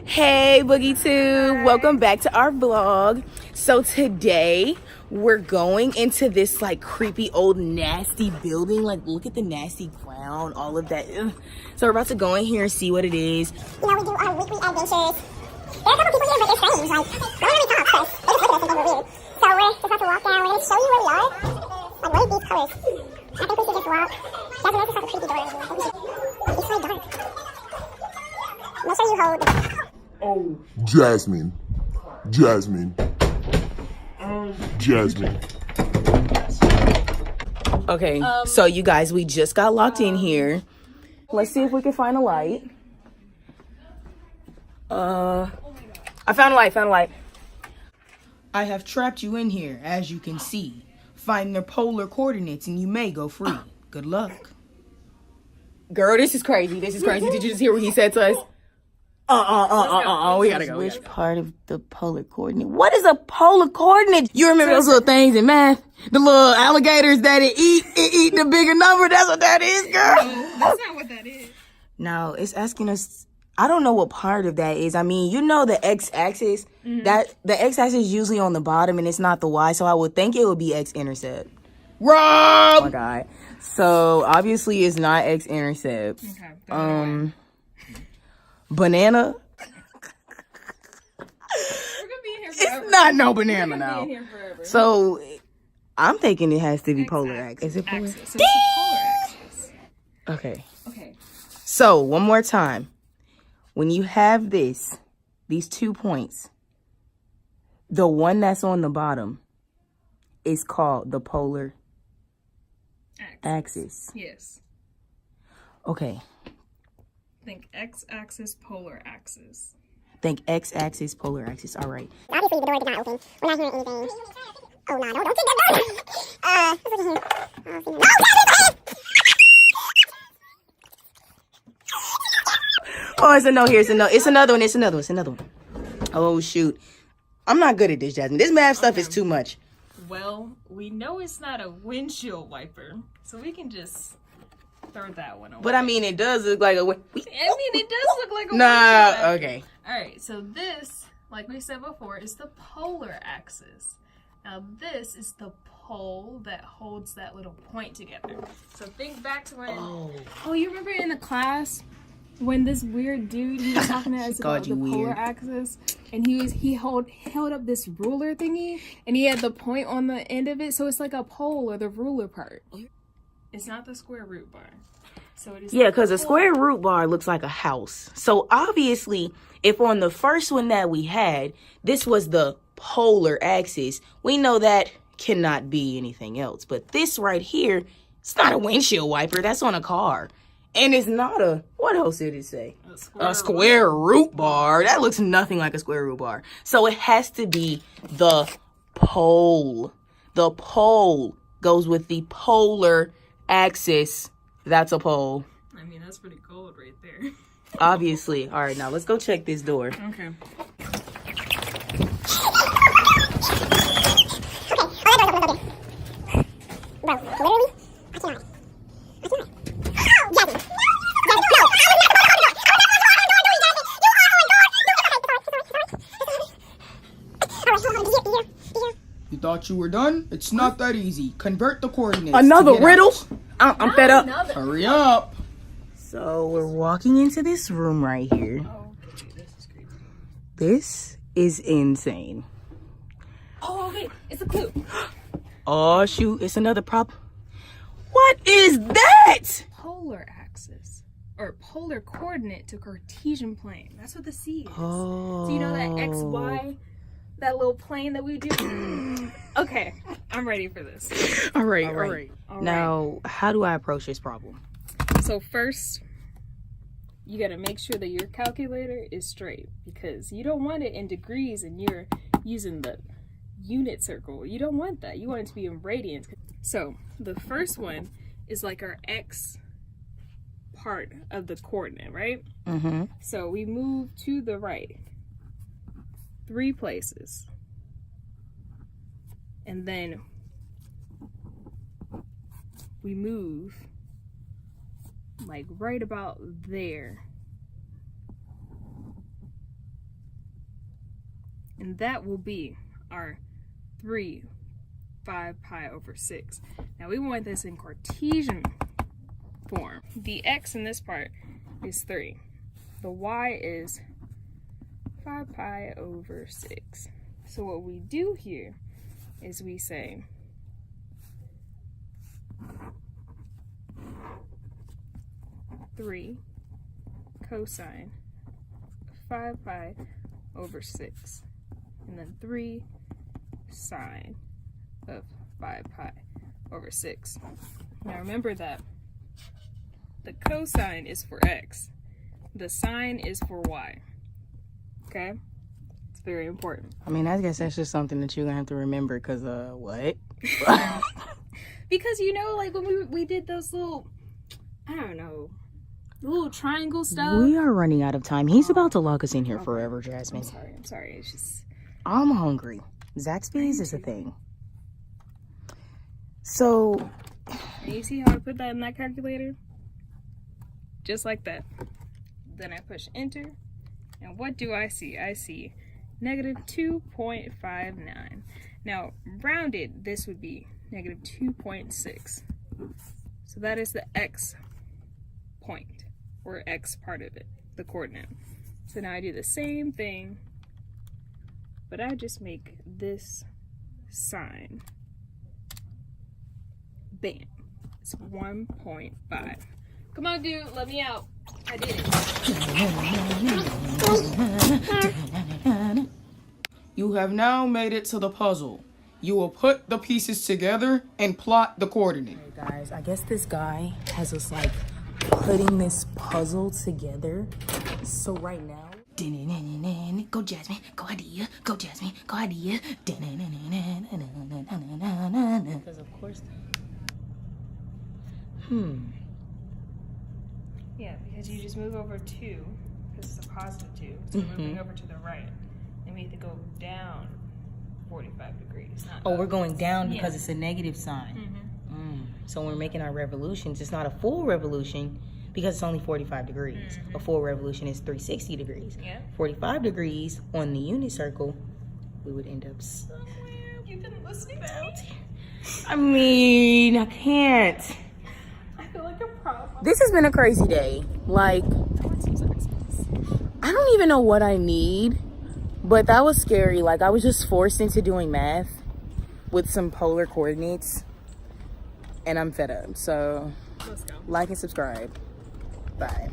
Hey Boogie Tube, welcome back to our vlog. So today we're going into this like creepy old nasty building. Like look at the nasty ground, all of that. Ugh. So we're about to go in here and see what it is. You know, we do our weekly adventures. There are a couple people here, but they're strange. Like, they don't really talk, because they just look at us and think we're weird. So we're just about to walk down. We're going to show you where we are. Like, what are these colors? I think we should just walk. Jasmine, this is like a creepy door. I think we should... It's so dark. Make sure you hold the... Oh, Jasmine. Jasmine. Jasmine. Okay, so you guys, we just got locked in here. Let's see if we can find a light. I found a light. I have trapped you in here, as you can see. Find their polar coordinates and you may go free. Good luck. Girl, this is crazy. Did you just hear what he said to us? We gotta go. Which part of the polar coordinate? What is a polar coordinate? You remember those little things in math? The little alligators that eat the bigger number? That's what that is, girl. no, that's not what that is. Now, it's asking us, I don't know what part of that is. I mean, you know the x-axis? That the x-axis is usually on the bottom and it's not the y, so I would think it would be x-intercept. Wrong! Oh my God. So, obviously, it's not x-intercept. Okay. Banana? We're gonna be in here forever. It's not no banana We're gonna now. be in here forever. So, I'm thinking it has to be polar axis. Is it polar? Axis. So it's the polar axis. Okay. Okay. So, one more time. When you have these 2 points, the one that's on the bottom is called the polar axis. Yes. Okay. Think x-axis, polar axis. Think x-axis, polar axis. All right. Obviously, the door did not open. We're not hearing anything. Oh, no, don't take that door. Let's look in here. No, Jasmine! Oh, it's a no here. It's a no. It's another one. Oh, shoot. I'm not good at this, Jasmine. This math stuff is too much. Well, we know it's not a windshield wiper, so we can just throw that one away. But I mean, it does look like a. I mean, it does look like a windshield Nah, wiper. okay. Alright, so this, like we said before, is the polar axis. Now this is the pole that holds that little point together. So think back to when... Oh, you remember in the class when this weird dude, he was talking to us about the polar axis? And he held up this ruler thingy, and he had the point on the end of it, so it's like a pole or the ruler part. It's not the square root bar. So it is. Yeah, because a square root bar looks like a house. So obviously, if on the first one that we had, this was the polar axis, we know that cannot be anything else. But this right here, it's not a windshield wiper. That's on a car. And it's not a, what else did it say? A square root bar. That looks nothing like a square root bar. So it has to be the pole. The pole goes with the polar axis. That's a pole. I mean, that's pretty cold right there. Obviously. All right, now let's go check this door. Okay. Bro, literally, I cannot. Jasmine. Jasmine, no! You thought you were done? It's not that easy. Convert the coordinates. Another riddle? I'm fed up. Hurry up. So we're walking into this room right here. Oh, okay. This is creepy. This is insane. Oh, okay. It's a clue. Oh, shoot. It's another problem. What is that? Polar axis. Or polar coordinate to Cartesian plane. That's what the C is. Oh. So you know that X, Y, that little plane that we do? Okay. I'm ready for this. All right. Now, how do I approach this problem? So first, you got to make sure that your calculator is straight, because you don't want it in degrees and you're using the unit circle. You don't want that. You want it to be in radians. So the first one is like our X part of the coordinate, right? Mm-hmm. So we move to the right 3 places. And then we move like right about there And that will be our 3 5 pi over 6. Now we want this in Cartesian form. The x in this part is 3. The y is 5 pi over 6. So what we do here is we say three cosine 5 pi over 6, and then 3 sine of 5 pi over 6. Now remember that the cosine is for x, the sine is for y. Okay? It's very important. I mean, I guess that's just something that you're gonna have to remember, because what? Because you know, like when we did those little, I don't know, little triangle stuff. We are running out of time. He's about to lock us in here forever, Jasmine. I'm sorry. It's just, I'm hungry. Zaxby's is a thing. So, you see how I put that in that calculator? Just like that. Then I push enter, and what do I see? I see negative 2.59. Now, rounded, this would be negative 2.6. So that is the x point, or x part of it, the coordinate. So now I do the same thing, but I just make this sign. Bam. It's 1.5. Come on, dude, let me out. I did it. you have now made it to the puzzle. You will put the pieces together and plot the coordinate. Hey guys, I guess this guy has us like putting this puzzle together. So right now, go Jasmine, go idea, go Jasmine, go idea. Because of course. Yeah, because you just move over 2, because it's a positive 2. So we're moving over to the right. And we have to go down 45 degrees. Not Oh, we're going down because Yeah. it's a negative sign. So when we're making our revolutions, it's not a full revolution because it's only 45 degrees. A full revolution is 360 degrees. Yeah. 45 degrees on the unit circle, we would end up somewhere. You've been listening to me. I mean, I can't. I feel like a problem. This has been a crazy day. Like, I don't even know what I need, but that was scary. Like, I was just forced into doing math with some polar coordinates, and I'm fed up. So, Let's go. like and subscribe. Bye.